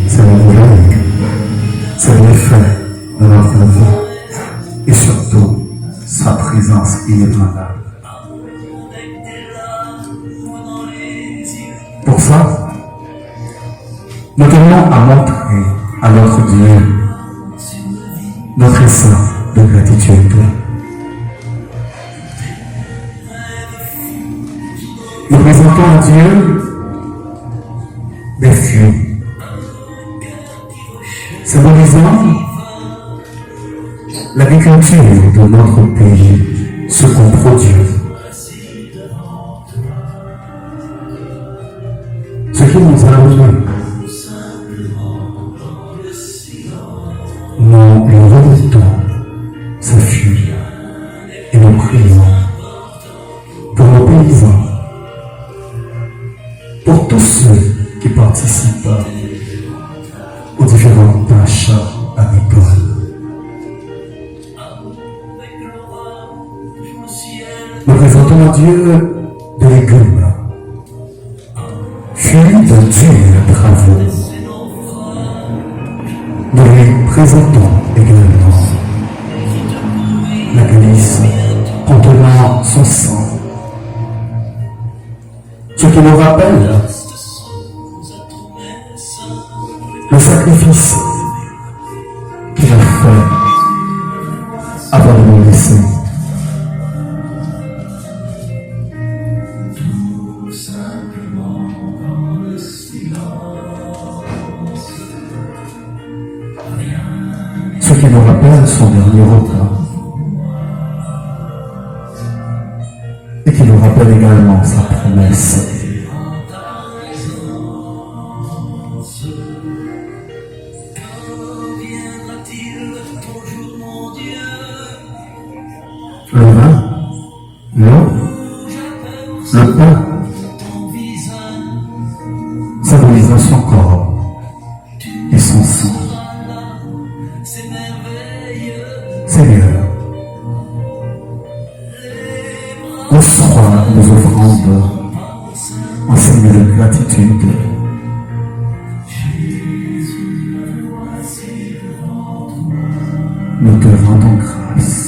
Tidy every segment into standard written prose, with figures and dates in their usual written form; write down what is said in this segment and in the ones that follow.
C'est le réveil, c'est l'effet de notre vie et surtout sa présence inébranlable. Pour ça, nous tenons à montrer à notre Dieu notre essence de gratitude. Nous présentons à Dieu des fruits, symbolisant l'agriculture de notre pays, ce qu'on produit, ce qui nous a donné. Nous lui remettons sa fuite et nous prions pour nos paysans, pour tous ceux qui participent aux différentes tâches agricoles. Nous présentons à Dieu des légumes, fruits de durs travaux. Nous lui présentons également la glisse contenant son sang, ce qui nous rappelle le sacrifice qu'il a fait avant de nous laisser. Ce qui nous rappelle son dernier repas et qui nous rappelle également sa promesse. Le vin, l'eau, le pain, symbolisant son corps et son sang. Seigneur, reçois nos offrandes en signe de gratitude. Nous te rendons grâce.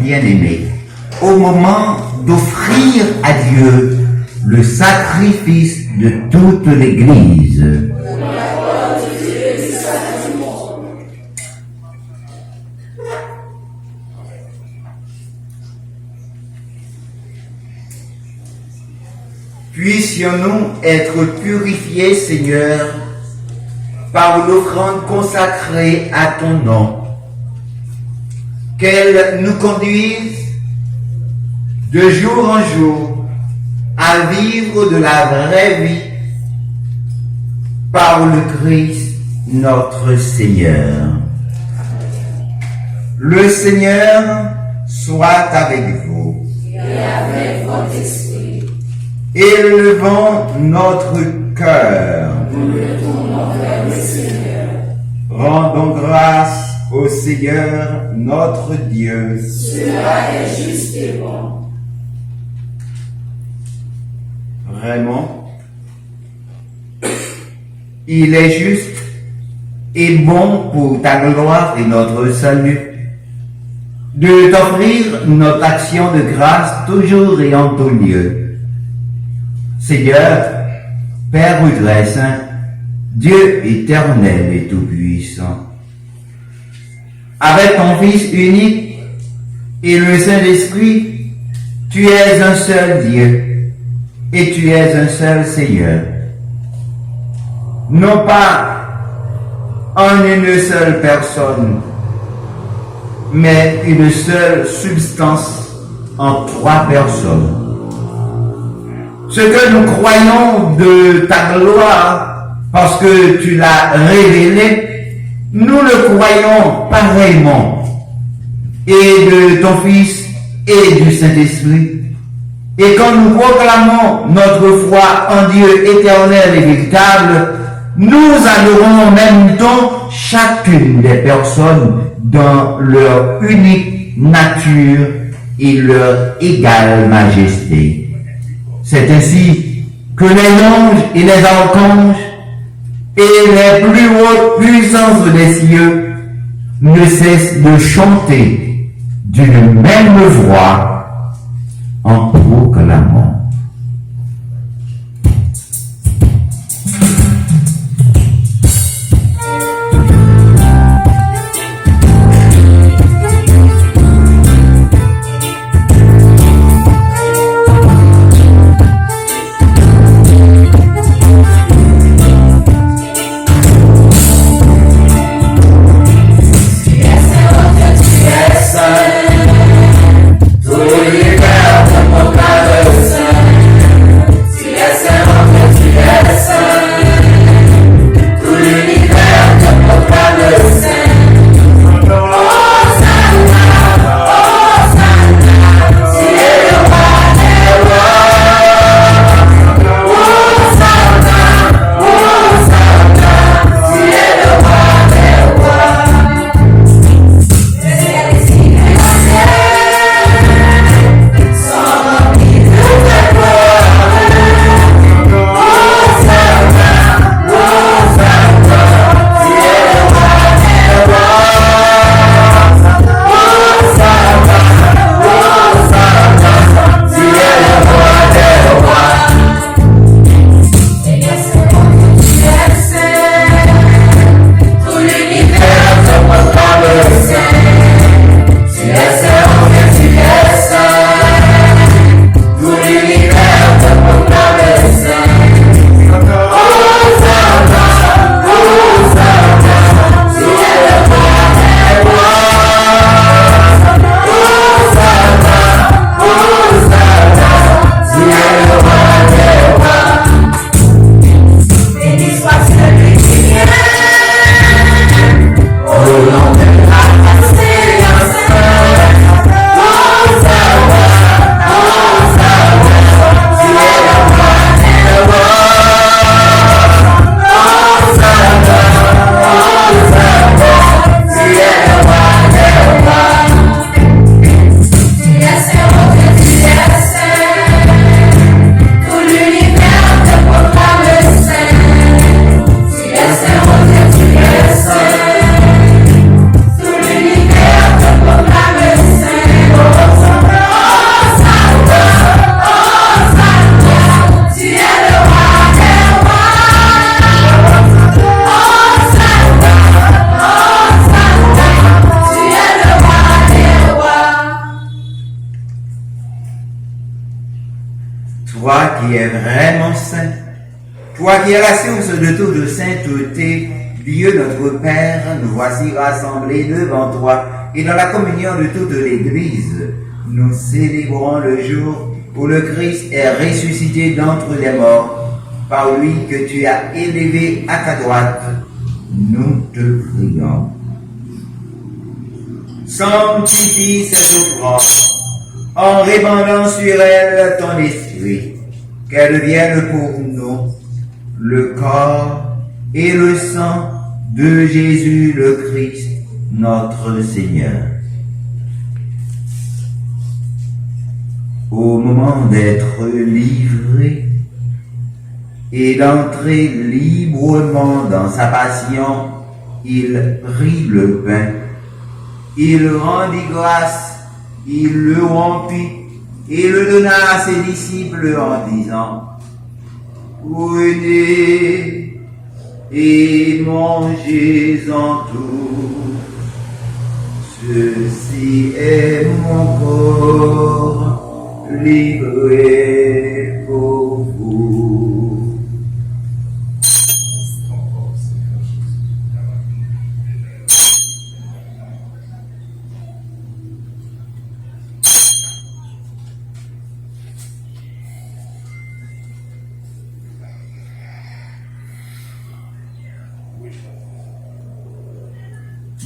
bien-aimés, au moment d'offrir à Dieu le sacrifice de toute l'Église. Puissions-nous être purifiés, Seigneur, par l'offrande consacrée à ton nom, qu'elle nous conduise de jour en jour à vivre de la vraie vie par le Christ notre Seigneur. Le Seigneur soit avec vous. Et avec votre esprit. Élevons notre cœur. Nous le tournons vers le Seigneur. Rendons grâce au Seigneur notre Dieu. Cela est juste et bon. Vraiment, il est juste et bon pour ta gloire et notre salut de t'offrir notre action de grâce toujours et en tout lieu. Seigneur, Père vrai saint, Dieu éternel et tout-puissant, avec ton Fils unique et le Saint-Esprit, tu es un seul Dieu et tu es un seul Seigneur. Non pas en une seule personne, mais une seule substance en trois personnes. Ce que nous croyons de ta gloire, parce que tu l'as révélé, nous le croyons pareillement. Et de ton Fils et du Saint-Esprit. Et quand nous proclamons notre foi en Dieu éternel et véritable, nous adorons en même temps chacune des personnes dans leur unique nature et leur égale majesté. C'est ainsi que les anges et les archanges et les plus hautes puissances des cieux ne cessent de chanter d'une même voix en proclamant. Tout l'univers te proclame. toi qui es vraiment saint, toi qui es la source de toute sainteté, Dieu notre Père, nous voici rassemblés devant toi et dans la communion de toute l'Église, nous célébrons le jour où le Christ est ressuscité d'entre les morts, par lui que tu as élevé à ta droite. Nous te prions. Sanctifie cette offrande en répandant sur elle ton esprit, qu'elle devienne pour nous le corps et le sang de Jésus le Christ, notre Seigneur. Au moment d'être livré et d'entrer librement dans sa passion, il prit le pain, il rendit grâce, il le rompit et le donna à ses disciples en disant: prenez et mangez-en tous. Ceci est mon corps livré pour vous.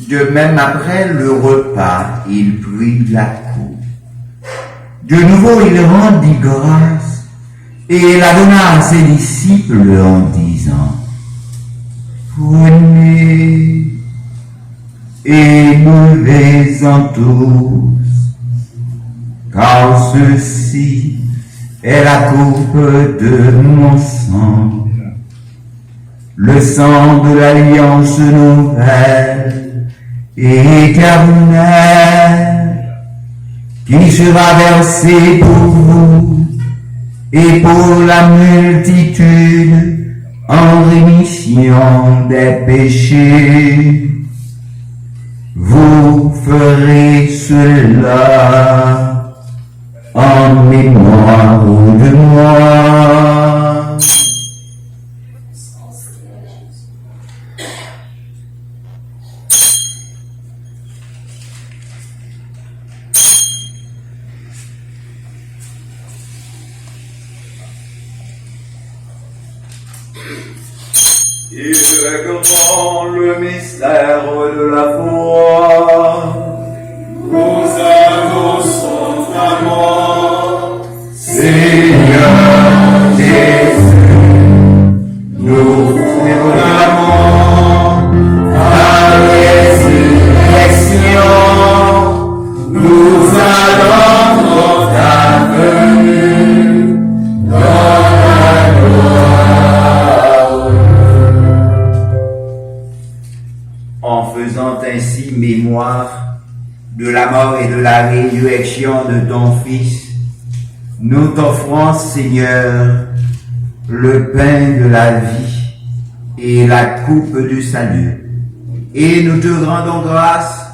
De même, après le repas, il prit la coupe. De nouveau, il rendit grâce et la donna à ses disciples en disant: prenez et buvez-en tous, car ceci est la coupe de mon sang, le sang de l'alliance nouvelle et éternelle, qui sera versé pour vous et pour la multitude en rémission des péchés. Vous ferez cela en mémoire de moi. Il est grand le mystère de la foi. Nous annonçons ta mort, Seigneur Jésus. Nous proclamons ta résurrection. Nous attendons ta venue dans la gloire. En faisant ainsi mémoire de la mort et de la résurrection de ton Fils, nous t'offrons, Seigneur, le pain de la vie et la coupe du salut. Et nous te rendons grâce,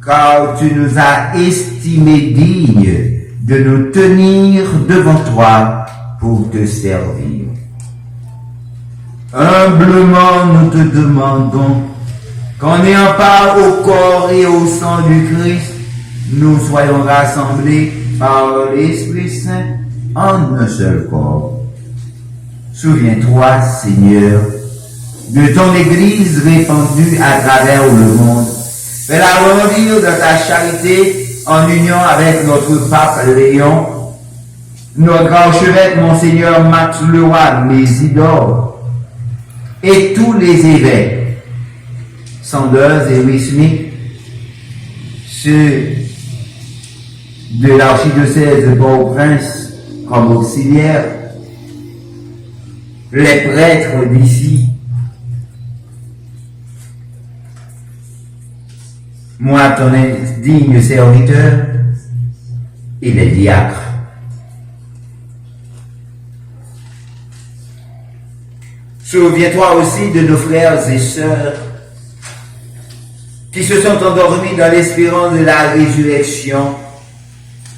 car tu nous as estimés dignes de nous tenir devant toi pour te servir. Humblement, nous te demandons qu'en ayant part au corps et au sang du Christ, nous soyons rassemblés par l'Esprit Saint en un seul corps. Souviens-toi, Seigneur, de ton Église répandue à travers le monde. Fais-la grandir de ta charité en union avec notre pape Léon, notre archevêque Monseigneur Max Leroy Mésidor et tous les évêques, Sanders et Wisnik, ceux de l'archidiocèse de Port-au-Prince comme auxiliaires, les prêtres d'ici, moi ton digne serviteur, et les diacres. Souviens-toi aussi de nos frères et sœurs qui se sont endormis dans l'espérance de la résurrection,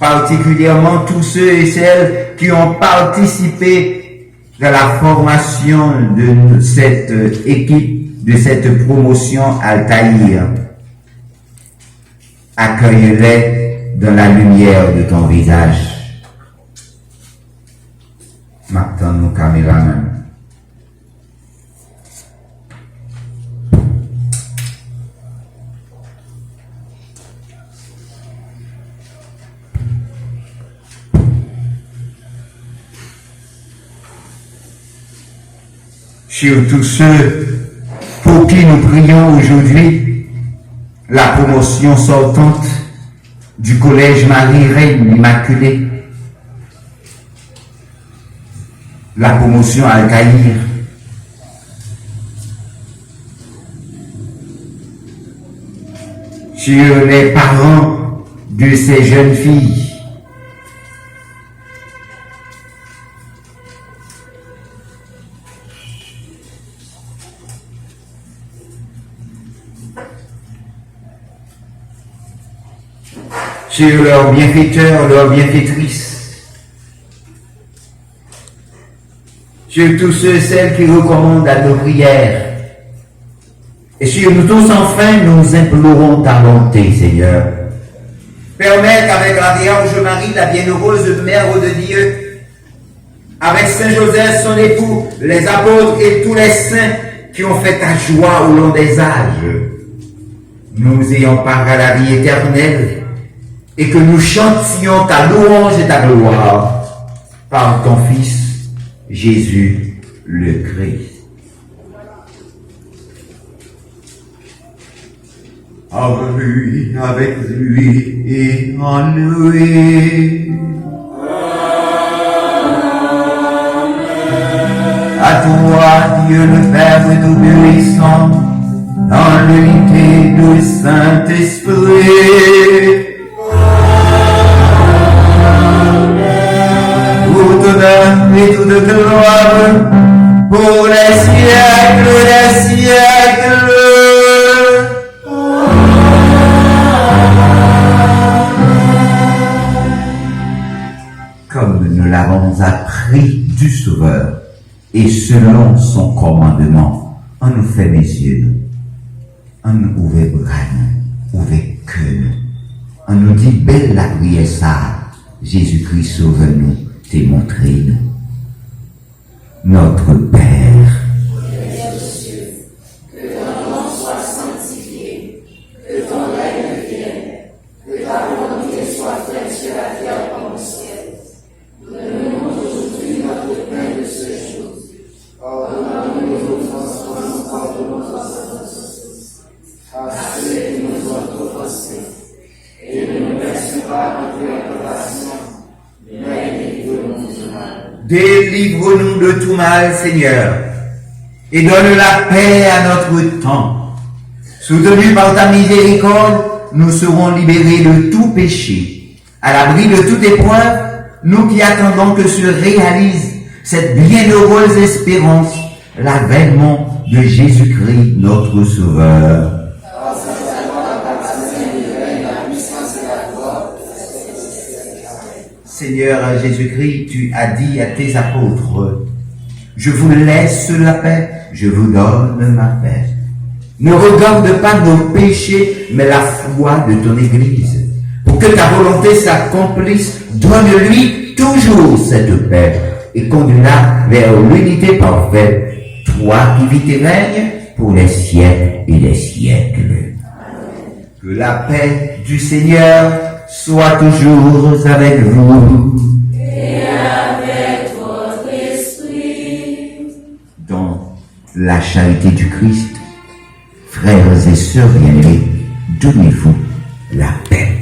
particulièrement tous ceux et celles qui ont participé à la formation de cette équipe, de cette promotion Altaïr. Accueille-les dans la lumière de ton visage. Maintenant, nous caméraman. Sur tous ceux pour qui nous prions aujourd'hui, la promotion sortante du collège Marie-Reine Immaculée, la promotion Al-Caïr, sur les parents de ces jeunes filles, sur leurs bienfaiteurs, leurs bienfaitrices, sur tous ceux et celles qui recommandent à nos prières, et sur nous tous enfin, nous implorons ta bonté, Seigneur. Permets qu'avec la Vierge Marie, la bienheureuse Mère de Dieu, avec Saint Joseph, son époux, les apôtres et tous les saints qui ont fait ta joie au long des âges, nous ayons part à la vie éternelle, et que nous chantions ta louange et ta gloire par ton Fils, Jésus le Christ. Avec lui et en lui. À toi, Dieu le Père Tout-Puissant, dans l'unité du Saint-Esprit, toute honneur et toute gloire pour les siècles des siècles. Comme nous l'avons appris du Sauveur et selon son commandement, on nous fait mes yeux, on nous ouvre bras, ouvre cœur, on nous dit belle la prière ça, Jésus-Christ sauve-nous. T'es montré notre Père. Que ton nom soit sanctifié, que ton règne vienne, que ta volonté soit faite sur la terre comme au ciel. Donne-nous aujourd'hui notre pain de ce jour. Pardonne-nous nos offenses comme nous pardonnons aux offensés. À ceux qui nous ont offensés. Et ne nous laisse pas entrer en tentation, mais délivre-nous du mal. Délivre-nous de tout mal, Seigneur, et donne la paix à notre temps. Soutenus par ta miséricorde, nous serons libérés de tout péché. À l'abri de toute épreuve, nous qui attendons que se réalise cette bienheureuse espérance, l'avènement de Jésus-Christ, notre Sauveur. Seigneur Jésus-Christ, tu as dit à tes apôtres, je vous laisse la paix, je vous donne ma paix. Ne regarde pas nos péchés, mais la foi de ton Église. Pour que ta volonté s'accomplisse, donne-lui toujours cette paix et conduis-la vers l'unité parfaite, toi qui vis et règnes pour les siècles et les siècles. Que la paix du Seigneur soit toujours avec vous. Et avec votre esprit. Dans la charité du Christ, frères et sœurs bien-aimés, donnez-vous la paix.